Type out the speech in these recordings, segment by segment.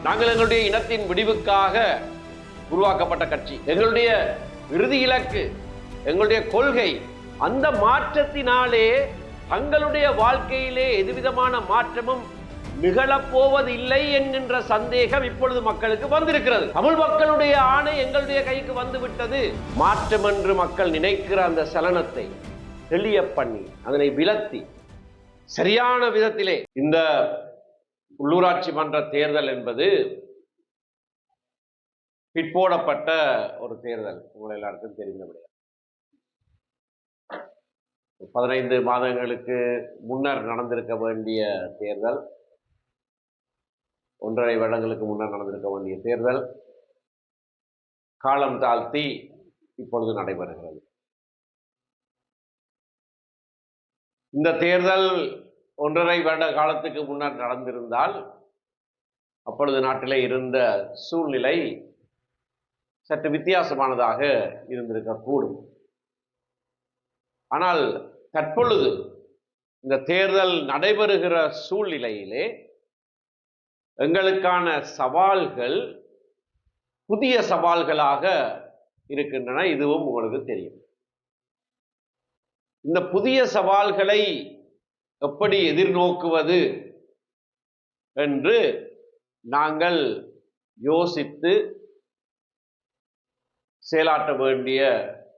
நாங்கள் எங்களுடைய இனத்தின் விடிவுக்காக உருவாக்கப்பட்ட கட்சி. எங்களுடைய இறுதி இலக்கு, எங்களுடைய கொள்கை. அந்த மாற்றத்தினாலே தங்களுடைய வாழ்க்கையிலே எதுவிதமான மாற்றமும் நிகழப்போவதில்லை என்கின்ற சந்தேகம் இப்பொழுது மக்களுக்கு வந்திருக்கிறது. தமிழ் மக்களுடைய ஆணை எங்களுடைய கைக்கு வந்துவிட்டது. மாற்றம் என்று மக்கள் நினைக்கிற அந்த சலனத்தை தெளிய பண்ணி அதனை விலத்தி சரியான விதத்திலே இந்த உள்ளூராட்சி மன்ற தேர்தல் என்பது பிற்போடப்பட்ட ஒரு தேர்தல். உங்கள் எல்லாருக்கும் தெரிந்தபடியா 15 மாதங்களுக்கு முன்னர் நடந்திருக்க வேண்டிய தேர்தல், 1.5 வருடங்களுக்கு முன்னர் நடந்திருக்க வேண்டிய தேர்தல் காலம் தாழ்த்தி இப்பொழுது நடைபெறுகிறது. இந்த தேர்தல் 1.5 வருட காலத்துக்கு முன்னர் நடந்திருந்தால் அப்பொழுது நாட்டிலே இருந்த சூழ்நிலை சற்று வித்தியாசமானதாக இருந்திருக்கக்கூடும். ஆனால் தற்பொழுது இந்த தேர்தல் நடைபெறுகிற சூழ்நிலையிலே எங்களுக்கான சவால்கள் புதிய சவால்களாக இருக்கின்றன. இதுவும் உங்களுக்கு தெரியும். இந்த புதிய சவால்களை எப்படி எதிர்நோக்குவது என்று நாங்கள் யோசித்து செயலாற்ற வேண்டிய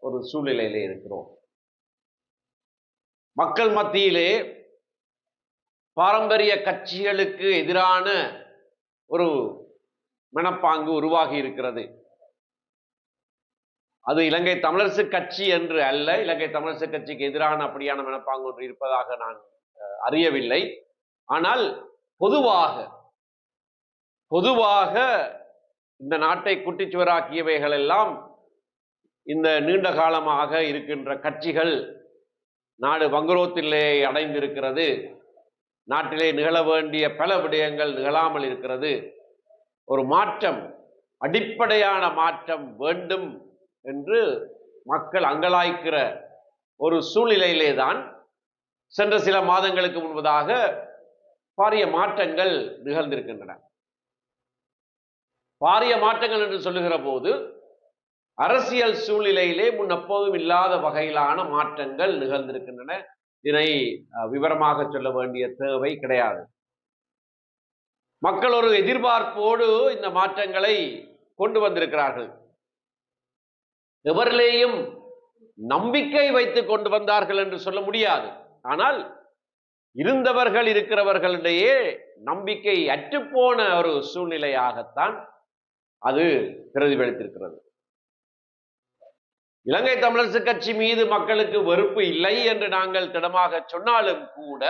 ஒரு சூழ்நிலையிலே இருக்கிறோம். மக்கள் மத்தியிலே பாரம்பரிய கட்சிகளுக்கு எதிரான ஒரு மனப்பாங்கு உருவாகி இருக்கிறது. அது இலங்கை தமிழரசு கட்சி என்று அல்ல. இலங்கை தமிழரசு கட்சிக்கு எதிரான அப்படியான மனப்பாங்கு ஒன்று இருப்பதாக நான் அறியவில்லை. ஆனால் பொதுவாக இந்த நாட்டை குட்டிச்சுவராக்கியவைகள் எல்லாம் இந்த நீண்ட காலமாக இருக்கின்ற கட்சிகள். நாடு வங்குரோத்திலே அடைந்திருக்கிறது. நாட்டிலே நிகழ வேண்டிய பல விடயங்கள் நிகழாமல் இருக்கிறது. ஒரு மாற்றம், அடிப்படையான மாற்றம் வேண்டும் என்று மக்கள் அங்கலாய்க்கிற ஒரு சூழ்நிலையிலே தான் சென்ற சில மாதங்களுக்கு முன்பதாக பாரிய மாற்றங்கள் நிகழ்ந்திருக்கின்றன. பாரிய மாற்றங்கள் என்று சொல்லுகிற போது அரசியல் சூழ்நிலையிலே முன் எப்போதும் இல்லாத வகையிலான மாற்றங்கள் நிகழ்ந்திருக்கின்றன. இதனை விவரமாக சொல்ல வேண்டிய தேவை கிடையாது. மக்கள் ஒரு எதிர்பார்ப்போடு இந்த மாற்றங்களை கொண்டு வந்திருக்கிறார்கள். எவரிலேயும் நம்பிக்கை வைத்து கொண்டு வந்தார்கள் என்று சொல்ல முடியாது. ஆனால் இருக்கிறவர்களிடையே நம்பிக்கை அற்றுப்போன ஒரு சூழ்நிலையாகத்தான் அது பிரதிபலித்திருக்கிறது. இலங்கை தமிழரசு கட்சி மீது மக்களுக்கு வெறுப்பு இல்லை என்று நாங்கள் திடமாக சொன்னாலும் கூட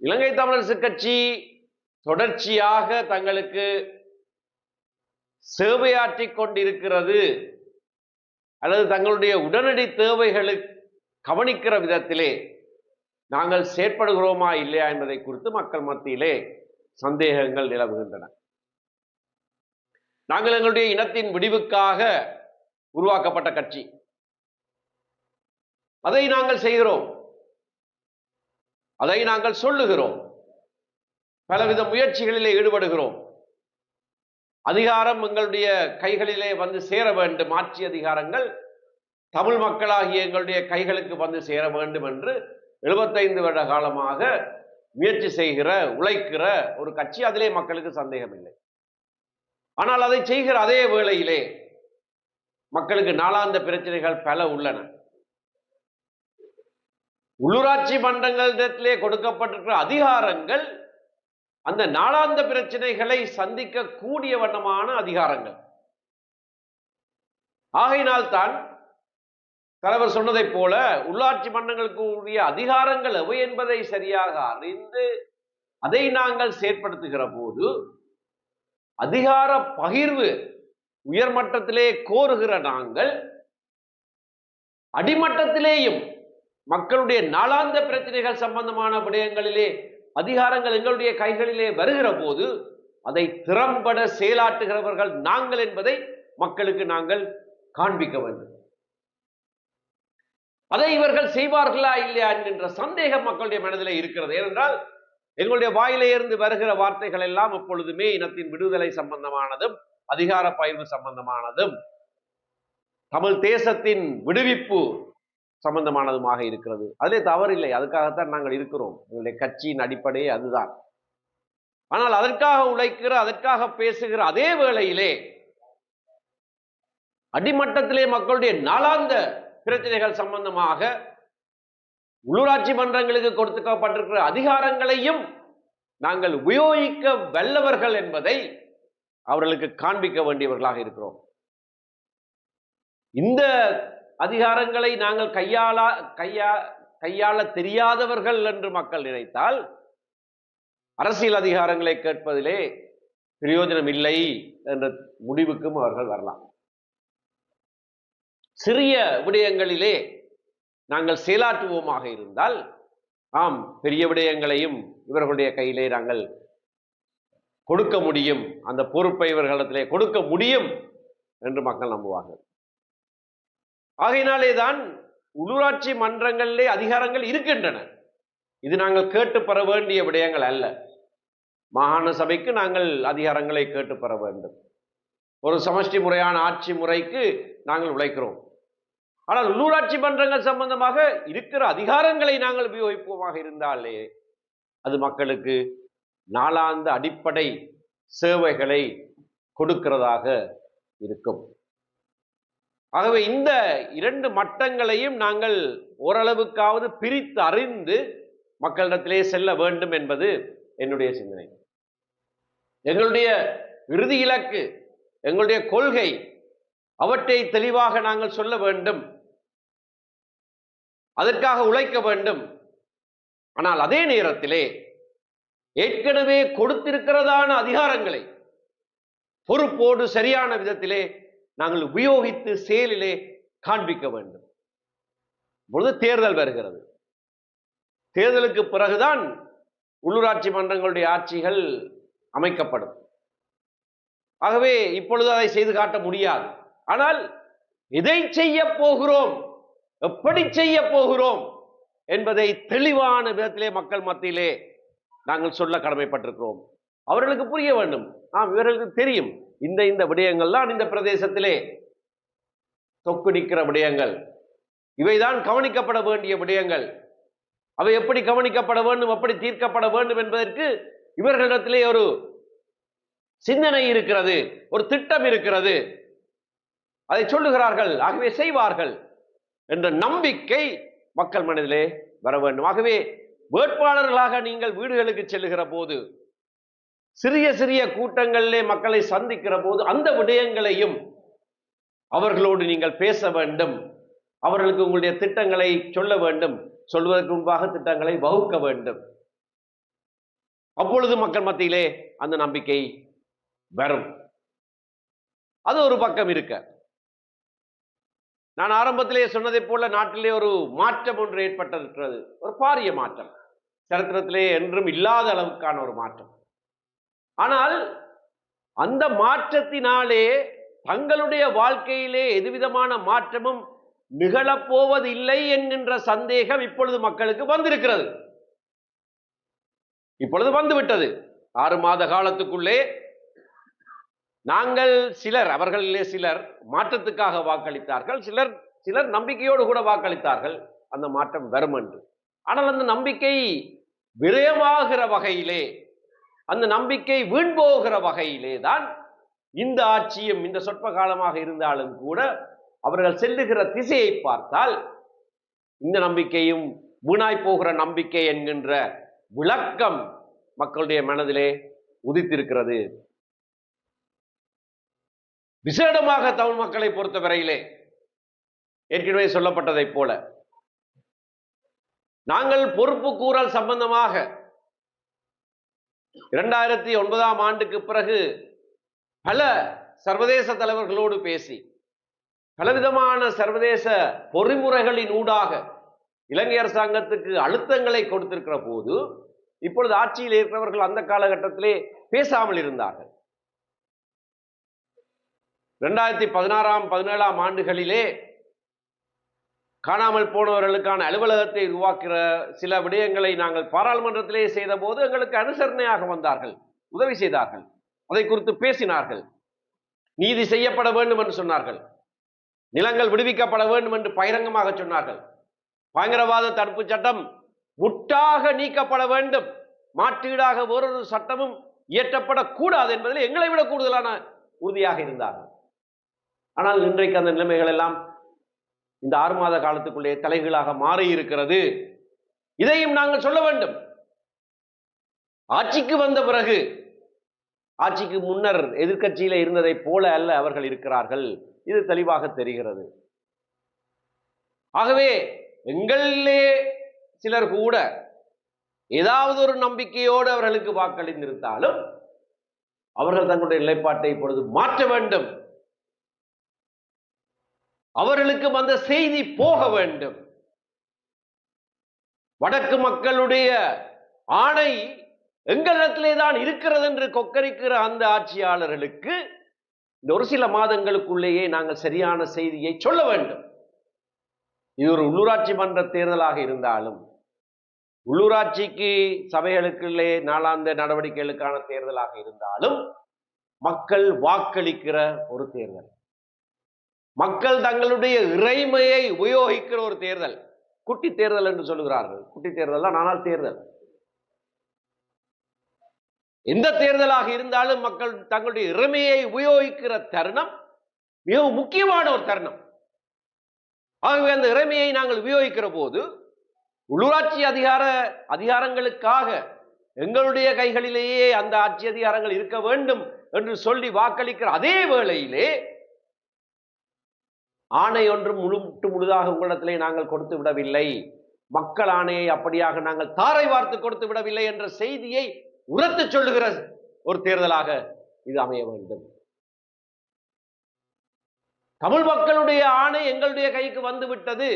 இலங்கை தமிழரசு கட்சி தொடர்ச்சியாக தங்களுக்கு சேவையாற்றிக் கொண்டிருக்கிறது அல்லது தங்களுடைய உடனடி தேவைகளை கவனிக்கிற விதத்திலே நாங்கள் செயற்படுகிறோமா இல்லையா என்பதை குறித்து மக்கள் மத்தியிலே சந்தேகங்கள் நிலவுகின்றன. நாங்கள் எங்களுடைய இனத்தின் விடிவுக்காக உருவாக்கப்பட்ட கட்சி. அதை நாங்கள் செய்கிறோம், அதை நாங்கள் சொல்லுகிறோம், பலவித முயற்சிகளிலே ஈடுபடுகிறோம். அதிகாரம் எங்களுடைய கைகளிலே வந்து சேர வேண்டும். ஆட்சி அதிகாரங்கள் தமிழ் மக்களாகிய எங்களுடைய கைகளுக்கு வந்து சேர வேண்டும் என்று 75 வருட காலமாக முயற்சி செய்கிற, உழைக்கிற ஒரு கட்சி. அதிலே மக்களுக்கு சந்தேகம் இல்லை. ஆனால் அதை செய்கிற அதே வேளையிலே மக்களுக்கு நாளாந்த பிரச்சனைகள் பல உள்ளன. உள்ளூராட்சி மன்றங்களிடத்திலே கொடுக்கப்பட்டிருக்கிற அதிகாரங்கள் அந்த நாளாந்த பிரச்சனைகளை சந்திக்க கூடிய வண்ணமான அதிகாரங்கள். ஆகையினால் தான் தலைவர் சொன்னதைப் போல உள்ளாட்சி மன்றங்களுக்கு உரிய அதிகாரங்கள் எவை என்பதை சரியாக அறிந்து அதை நாங்கள் செயற்படுத்துகிற போது அதிகார பகிர்வு உயர்மட்டத்திலே கோருகிற நாங்கள் அடிமட்டத்திலேயும் மக்களுடைய நாளாந்த பிரச்சனைகள் சம்பந்தமான விடயங்களிலே அதிகாரங்கள் எங்களுடைய கைகளிலே வருகிற போது அதை திறம்பட செயலாற்றுகிறவர்கள் நாங்கள் என்பதை மக்களுக்கு நாங்கள் காண்பிக்க வேண்டும். அதை இவர்கள் செய்வார்களா இல்லையா என்கின்ற சந்தேகம் மக்களுடைய மனதிலே இருக்கிறது. ஏனென்றால் எங்களுடைய வாயிலே இருந்து வருகிற வார்த்தைகள் எல்லாம் எப்பொழுதுமே இனத்தின் விடுதலை சம்பந்தமானதும் அதிகார பகிர்வு சம்பந்தமானதும் தமிழ் தேசத்தின் விடுவிப்பு சம்பந்தமானதுமாக இருக்கிறது. அதிலே தவறில்லை, அதுக்காகத்தான் நாங்கள் இருக்கிறோம். எங்களுடைய கட்சியின் அடிப்படையே அதுதான். ஆனால் அதற்காக உழைக்கிற, அதற்காக பேசுகிற அதே வேளையிலே அடிமட்டத்திலே மக்களுடைய நாளாந்த பிரச்சனைகள் சம்பந்தமாக உள்ளூராட்சி மன்றங்களுக்கு கொடுக்கப்பட்டிருக்கிற அதிகாரங்களையும் நாங்கள் உபயோகிக்க வல்லவர்கள் என்பதை அவர்களுக்கு காண்பிக்க வேண்டியவர்களாக இருக்கிறோம். இந்த அதிகாரங்களை நாங்கள் கையாள தெரியாதவர்கள் என்று மக்கள் நினைத்தால் அரசியல் அதிகாரங்களை கேட்பதிலே பிரயோஜனம் இல்லை என்ற முடிவுக்கும் அவர்கள் வரலாம். சிறிய விடயங்களிலே நாங்கள் செயலாற்றுவோமாக இருந்தால் ஆம், பெரிய விடயங்களையும் இவர்களுடைய கையிலே நாங்கள் கொடுக்க முடியும், அந்த பொறுப்பை இவர்களிடத்திலே கொடுக்க முடியும் என்று மக்கள் நம்புவார்கள். ஆகையினாலே தான் உள்ளூராட்சி மன்றங்களிலே அதிகாரங்கள் இருக்கின்றன. இது நாங்கள் கேட்டு பெற வேண்டிய விடயங்கள் அல்ல. மாகாண சபைக்கு நாங்கள் அதிகாரங்களை கேட்டு பெற வேண்டும். ஒரு சமஷ்டி முறையான ஆட்சி முறைக்கு நாங்கள் உழைக்கிறோம். ஆனால் உள்ளூராட்சி மன்றங்கள் சம்பந்தமாக இருக்கிற அதிகாரங்களை நாங்கள் உபயோகிப்போமாக இருந்தாலே அது மக்களுக்கு நாளாந்த அடிப்படை சேவைகளை கொடுக்கிறதாக இருக்கும். ஆகவே இந்த இரண்டு மட்டங்களையும் நாங்கள் ஓரளவுக்காவது பிரித்து அறிந்து மக்களிடத்திலே செல்ல வேண்டும் என்பது என்னுடைய சிந்தனை. எங்களுடைய இறுதி இலக்கு, எங்களுடைய கொள்கை, அவற்றை தெளிவாக நாங்கள் சொல்ல வேண்டும், அதற்காக உழைக்க வேண்டும். ஆனால் அதே நேரத்திலே ஏற்கனவே கொடுத்திருக்கிறதான அதிகாரங்களை பொறுப்போடு சரியான விதத்திலே நாங்கள் உபயோகித்து செயலிலே காண்பிக்க வேண்டும். இப்பொழுது தேர்தல் வருகிறது. தேர்தலுக்கு பிறகுதான் உள்ளூராட்சி மன்றங்களுடைய ஆட்சிகள் அமைக்கப்படும். ஆகவே இப்பொழுது அதை செய்து காட்ட முடியாது. ஆனால் எதை செய்ய போகிறோம், எப்படி செய்ய போகிறோம் என்பதை தெளிவான விதத்திலே மக்கள் மத்தியிலே நாங்கள் சொல்ல கடமைப்பட்டிருக்கிறோம். அவர்களுக்கு புரிய வேண்டும். இவர்களுக்கு தெரியும் இந்த விடயங்கள் தான் இந்த பிரதேசத்திலே தொக்கு நிற்கிற விடயங்கள், இவைதான் கவனிக்கப்பட வேண்டிய விடயங்கள். அவை எப்படி கவனிக்கப்பட வேண்டும், எப்படி தீர்க்கப்பட வேண்டும் என்பதற்கு இவர்களிடத்திலே ஒரு சிந்தனை இருக்கிறது, ஒரு திட்டம் இருக்கிறது. அதை சொல்லுகிறார்கள், ஆகவே செய்வார்கள் என்ற நம்பிக்கை மக்கள் மனதிலே வர வேண்டும். ஆகவே வேட்பாளர்களாக நீங்கள் வீடுகளுக்கு செல்லுகிற போது, சிறிய சிறிய கூட்டங்களிலே மக்களை சந்திக்கிற போது அந்த விடயங்களையும் அவர்களோடு நீங்கள் பேச வேண்டும். அவர்களுக்கு உங்களுடைய திட்டங்களை சொல்ல வேண்டும். சொல்வதற்கு முன்பாக திட்டங்களை வகுக்க வேண்டும். அப்பொழுது மக்கள் மத்தியிலே அந்த நம்பிக்கை வரும். அது ஒரு பக்கம் இருக்க, நான் ஆரம்பத்திலே சொன்னதை போல நாட்டிலே ஒரு மாற்றம் ஒன்று ஏற்பட்டிருக்கிறது. ஒரு பாரிய மாற்றம், சரித்திரத்திலே என்றும் இல்லாத அளவுக்கான ஒரு மாற்றம். ஆனால் அந்த மாற்றத்தினாலே தங்களுடைய வாழ்க்கையிலே எதுவிதமான மாற்றமும் நிகழப்போவதில்லை என்கின்ற சந்தேகம் இப்பொழுது மக்களுக்கு வந்திருக்கிறது. இப்பொழுது வந்துவிட்டது. 6 மாத காலத்துக்குள்ளே நாங்கள் சிலர், அவர்களிலே சிலர் மாற்றத்துக்காக வாக்களித்தார்கள், சிலர் நம்பிக்கையோடு கூட வாக்களித்தார்கள் அந்த மாற்றம் வரும் என்று. ஆனால் அந்த நம்பிக்கை விரயமாகிற வகையிலே, அந்த நம்பிக்கை வீண் போகிற வகையிலே தான் இந்த ஆட்சியும் இந்த சொற்ப காலமாக இருந்தாலும் கூட அவர்கள் செல்லுகிற திசையை பார்த்தால் இந்த நம்பிக்கையும் வீணாய் போகிற நம்பிக்கை என்கின்ற விளக்கம் மக்களுடைய மனதிலே உதித்திருக்கிறது. விசேடமாக தமிழ் மக்களை பொறுத்தவரையிலே ஏற்கனவே சொல்லப்பட்டதை போல நாங்கள் பொறுப்பு கூறல் சம்பந்தமாக 2009ஆம் ஆண்டுக்கு பிறகு பல சர்வதேச தலைவர்களோடு பேசி பலவிதமான சர்வதேச பொறிமுறைகளின் ஊடாக இலங்கை அரசாங்கத்துக்கு அழுத்தங்களை கொடுத்திருக்கிற போது இப்பொழுது ஆட்சியில் இருக்கிறவர்கள் அந்த காலகட்டத்திலே பேசாமல் இருந்தார்கள். 2016-17ஆம் ஆண்டுகளிலே காணாமல் போனவர்களுக்கான அலுவலகத்தை உருவாக்குற சில விடயங்களை நாங்கள் பாராளுமன்றத்திலே செய்த போது எங்களுக்கு அனுசரணையாக வந்தார்கள், உதவி செய்தார்கள், அதை குறித்து பேசினார்கள், நீதி செய்யப்பட வேண்டும் என்று சொன்னார்கள், நிலங்கள் விடுவிக்கப்பட வேண்டும் என்று பகிரங்கமாக சொன்னார்கள், பயங்கரவாத தடுப்பு சட்டம் முற்றாக நீக்கப்பட வேண்டும், மாற்றீடாக வேறொரு சட்டமும் இயற்றப்படக்கூடாது என்பதில் எங்களை விட கூடுதலான உறுதியாக இருந்தார்கள். ஆனால் இன்றைக்கு அந்த நிலைமைகள் எல்லாம் இந்த 6 மாத காலத்துக்குள்ளே தலைகீழாக மாறி இருக்கிறது. இதையும் நாங்கள் சொல்ல வேண்டும். ஆட்சிக்கு வந்த பிறகு, ஆட்சிக்கு முன்னர் எதிர்க்கட்சியில இருந்ததை போல அல்ல அவர்கள் இருக்கிறார்கள், இது தெளிவாக தெரிகிறது. ஆகவே எங்களிலே சிலர் கூட ஏதாவது ஒரு நம்பிக்கையோடு அவர்களுக்கு வாக்களித்திருந்தாலும் அவர்கள் தங்களுடைய நிலைப்பாட்டை இப்பொழுது மாற்ற வேண்டும். அவர்களுக்கு வந்த செய்தி போக வேண்டும். வடக்கு மக்களுடைய ஆணை எங்களிடத்திலே தான் இருக்கிறது என்று கொக்கரிக்கிற அந்த ஆட்சியாளர்களுக்கு இந்த ஒரு சில மாதங்களுக்குள்ளேயே நாங்கள் சரியான செய்தியை சொல்ல வேண்டும். இது ஒரு உள்ளூராட்சி மன்ற தேர்தலாக இருந்தாலும், உள்ளூராட்சிக்கு சபைகளுக்குள்ளே நாளாந்த நடவடிக்கைகளுக்கான தேர்தலாக இருந்தாலும், மக்கள் வாக்களிக்கிற ஒரு தேர்தல், மக்கள் தங்களுடைய இறைமையை உபயோகிக்கிற ஒரு தேர்தல். குட்டி தேர்தல் என்று சொல்லுகிறார்கள். குட்டி தேர்தல் தான், ஆனால் தேர்தல். எந்த தேர்தலாக இருந்தாலும் மக்கள் தங்களுடைய இறைமையை உபயோகிக்கிற தருணம் மிகவும் முக்கியமான ஒரு தருணம். ஆகவே அந்த இறைமையை நாங்கள் உபயோகிக்கிற போது உள்ளூராட்சி அதிகாரங்களுக்காக எங்களுடைய கைகளிலேயே அந்த ஆட்சி அதிகாரங்கள் இருக்க வேண்டும் என்று சொல்லி வாக்களிக்கிற அதே வேளையிலே ஆணை ஒன்றும் முழுதாக உங்களிடத்திலே நாங்கள் கொடுத்து விடவில்லை, மக்கள் ஆணையை அப்படியாக நாங்கள் தாரை வார்த்து கொடுத்து விடவில்லை என்ற செய்தியை உரத்து சொல்லுகிற ஒரு தேர்தலாக இது அமைய வேண்டும். தமிழ் மக்களுடைய ஆணை எங்களுடைய கைக்கு வந்து விட்டது,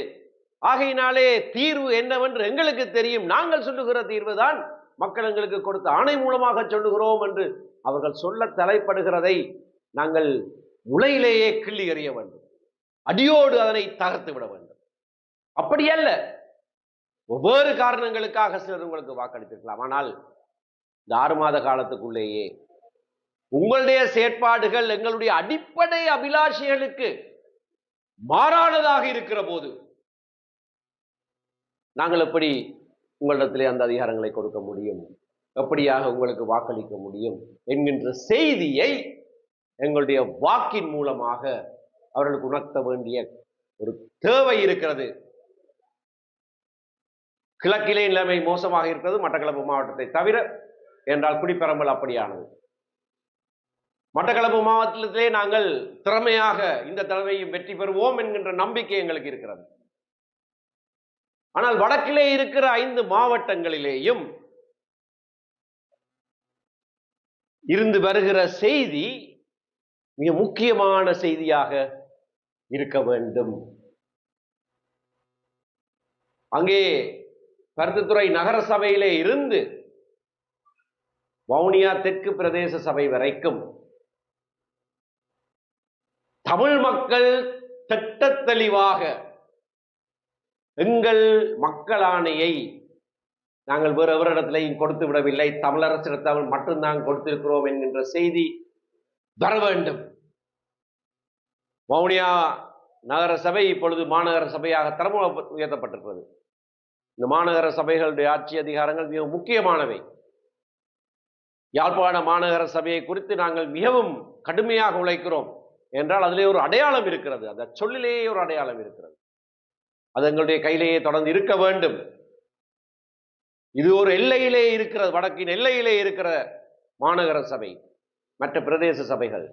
ஆகையினாலே தீர்வு என்னவென்று எங்களுக்கு தெரியும், நாங்கள் சொல்லுகிற தீர்வு தான் மக்கள் எங்களுக்கு கொடுத்த ஆணை மூலமாக சொல்லுகிறோம் என்று அவர்கள் சொல்ல தலைப்படுகிறதை நாங்கள் முளையிலேயே கிள்ளி எறிய வேண்டும், அடியோடு அதனை தகர்த்து விட வேண்டும். அப்படி அல்ல, ஒவ்வொரு காரணங்களுக்காக சிலர் உங்களுக்கு வாக்களித்திருக்கலாம். ஆனால் இந்த 6 மாத காலத்துக்குள்ளேயே உங்களுடைய செயற்பாடுகள் எங்களுடைய அடிப்படை அபிலாஷைகளுக்கு மாறானதாக இருக்கிற போது நாங்கள் எப்படி உங்களிடத்திலே அந்த அதிகாரங்களை கொடுக்க முடியும், எப்படியாக உங்களுக்கு வாக்களிக்க முடியும் என்கின்ற செய்தியை எங்களுடைய வாக்கின் மூலமாக அவர்களுக்கு உணர்த்த வேண்டிய ஒரு தேவை இருக்கிறது. கிழக்கிலே நிலைமை மோசமாக இருக்கிறது, மட்டக்களப்பு மாவட்டத்தை தவிர. என்றால் குடிப்பெரம்பல் அப்படியானது. மட்டக்களப்பு மாவட்டத்திலே நாங்கள் திறமையாக இந்த தடவையும் வெற்றி பெறுவோம் என்கின்ற நம்பிக்கை எங்களுக்கு இருக்கிறது. ஆனால் வடக்கிலே இருக்கிற 5 மாவட்டங்களிலேயும் இருந்து வருகிற செய்தி மிக முக்கியமான செய்தியாக இருக்க வேண்டும். அங்கே பருத்தித்துறை நகர சபையிலே இருந்து வவுனியா தெற்கு பிரதேச சபை வரைக்கும் தமிழ் மக்கள் திட்டத் தெளிவாக எங்கள் மக்கள் ஆணையை நாங்கள் வேறு எவரிடத்திலையும் கொடுத்து விடவில்லை, தமிழரசிடத்தில் மட்டும்தான் கொடுத்திருக்கிறோம் என்கின்ற செய்தி வர வேண்டும். வவுனியா நகர சபை இப்பொழுது மாநகர சபையாக தரம் உயர்த்தப்பட்டிருக்கிறது. இந்த மாநகர சபைகளுடைய ஆட்சி அதிகாரங்கள் மிக முக்கியமானவை. யாழ்ப்பாண மாநகர சபையை குறித்து நாங்கள் மிகவும் கடுமையாக உழைக்கிறோம் என்றால் அதிலே ஒரு அடையாளம் இருக்கிறது, அந்த சொல்லிலேயே ஒரு அடையாளம் இருக்கிறது. அது எங்களுடைய கையிலேயே தொடர்ந்து இருக்க வேண்டும். இது ஒரு எல்லையிலே இருக்கிறது, வடக்கின் எல்லையிலே இருக்கிற மாநகர சபை, மற்ற பிரதேச சபைகள்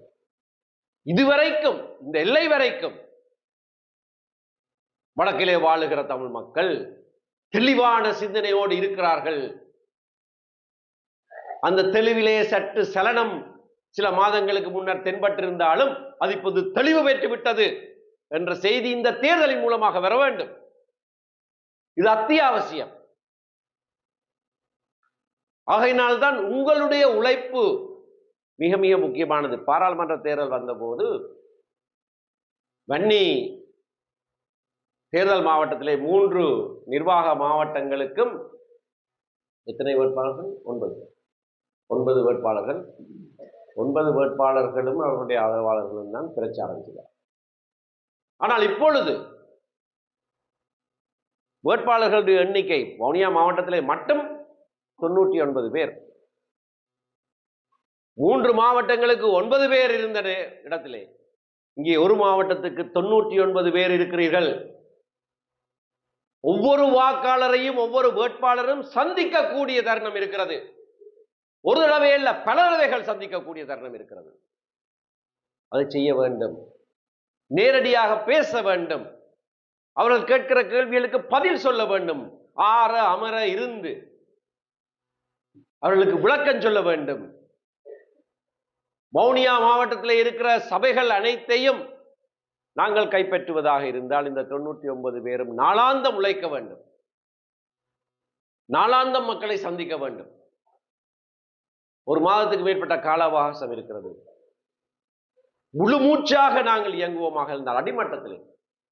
இதுவரைக்கும் இந்த எல்லை வரைக்கும் வடக்கிலே வாழுகிற தமிழ் மக்கள் தெளிவான சிந்தனையோடு இருக்கிறார்கள். அந்த தெளிவிலே சற்று சலனம் சில மாதங்களுக்கு முன்னர் தென்பட்டிருந்தாலும் அது இப்போது தெளிவு பெற்றுவிட்டது என்ற செய்தி இந்த தேர்தலின் மூலமாக வர வேண்டும். இது அத்தியாவசியம். ஆகையினால்தான் உங்களுடைய உழைப்பு மிக மிக முக்கியமானது. பாராளுமன்ற தேர்தல் வந்தபோது வன்னி தேர்தல் மாவட்டத்திலே 3 நிர்வாக மாவட்டங்களுக்கும் எத்தனை வேட்பாளர்கள்? 9 வேட்பாளர்கள். 9 வேட்பாளர்களும் அவர்களுடைய ஆதரவாளர்களும் தான் பிரச்சாரம் செய்தார். ஆனால் இப்பொழுது வேட்பாளர்களுடைய எண்ணிக்கை வவுனியா மாவட்டத்திலே மட்டும் 99 பேர். 3 மாவட்டங்களுக்கு 9 பேர் இருந்த இடத்திலே இங்கே ஒரு மாவட்டத்துக்கு 99 பேர் இருக்கிறீர்கள். ஒவ்வொரு வாக்காளரையும் ஒவ்வொரு வேட்பாளரும் சந்திக்கக்கூடிய தருணம் இருக்கிறது. ஒரு தடவை அல்ல, பல தடவைகள் சந்திக்கக்கூடிய தருணம் இருக்கிறது. அதை செய்ய வேண்டும். நேரடியாக பேச வேண்டும். அவர்கள் கேட்கிற கேள்விகளுக்கு பதில் சொல்ல வேண்டும். ஆற அமர இருந்து அவர்களுக்கு விளக்கம் சொல்ல வேண்டும். வவுனியா மாவட்டத்தில் இருக்கிற சபைகள் அனைத்தையும் நாங்கள் கைப்பற்றுவதாக இருந்தால் இந்த 99 பேரும் நாளாந்தம் உழைக்க வேண்டும். நாளாந்தம் மக்களை சந்திக்க வேண்டும். ஒரு மாதத்துக்கு மேற்பட்ட கால அவகாசம் இருக்கிறது. முழு மூச்சாக நாங்கள் இயங்குவோமாக இருந்தால் அடிமட்டத்தில்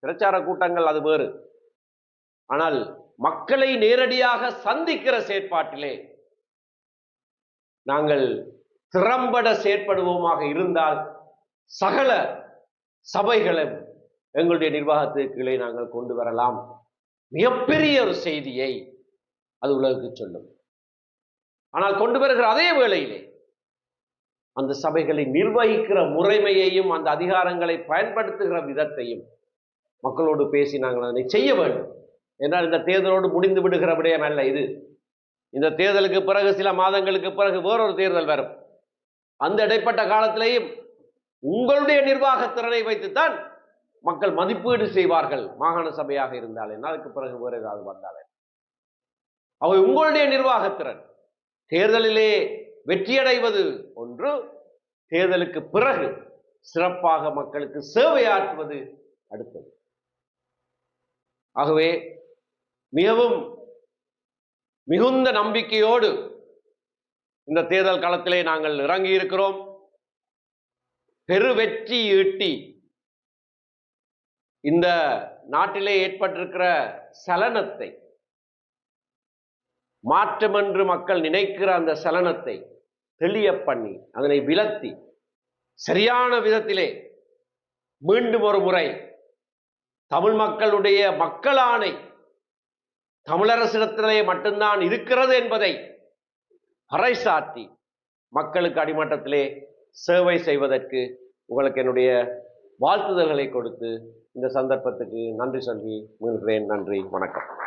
பிரச்சார கூட்டங்கள் அது வேறு. ஆனால் மக்களை நேரடியாக சந்திக்கிற செயற்பாட்டிலே நாங்கள் திறம்பட செயற்படுவோமாக இருந்தால் சகல சபைகளும் எங்களுடைய நிர்வாகத்திற்குள்ளே நாங்கள் கொண்டு வரலாம். மிகப்பெரிய ஒரு செய்தியை அது உலகுக்கு சொல்லும். ஆனால் கொண்டு வருகிற அதே வேளையிலே அந்த சபைகளை நிர்வகிக்கிற முறைமையையும் அந்த அதிகாரங்களை பயன்படுத்துகிற விதத்தையும் மக்களோடு பேசி நாங்கள் அதனை செய்ய வேண்டும். என்றால் இந்த தேர்தலோடு முடிந்து விடுகிற விடயம் அல்ல இது. இந்த தேர்தலுக்கு பிறகு சில மாதங்களுக்கு பிறகு வேறொரு தேர்தல் வரும். அந்த இடைப்பட்ட காலத்திலேயும் உங்களுடைய நிர்வாக திறனை வைத்துத்தான் மக்கள் மதிப்பீடு செய்வார்கள். மாகாண சபையாக இருந்தால் என்ன, அதுக்கு பிறகு வேறு ஏதாவது வந்தாலே அவை உங்களுடைய நிர்வாகத்திறன். தேர்தலிலே வெற்றியடைவது ஒன்று, தேர்தலுக்கு பிறகு சிறப்பாக மக்களுக்கு சேவையாற்றுவது அடுத்தது. ஆகவே மிகவும் மிகுந்த நம்பிக்கையோடு இந்த தேர்தல் களத்திலே நாங்கள் இறங்கி இருக்கிறோம். பெரு வெற்றி ஈட்டி இந்த நாட்டிலே ஏற்பட்டிருக்கிற சலனத்தை, மாற்றம் என்று மக்கள் நினைக்கிற அந்த சலனத்தை தெளிய பண்ணி அதனை விலத்தி சரியான விதத்திலே மீண்டும் ஒரு முறை தமிழ் மக்களுடைய மக்களாணை தமிழரசிடத்திலே மட்டும்தான் இருக்கிறது என்பதை பறைசாற்றி மக்களுக்கு அடிமட்டத்திலே சேவை செய்வதற்கு உங்களுக்கு என்னுடைய வாழ்த்துதல்களை கொடுத்து இந்த சந்தர்ப்பத்துக்கு நன்றி சொல்லி மீள்கிறேன். நன்றி, வணக்கம்.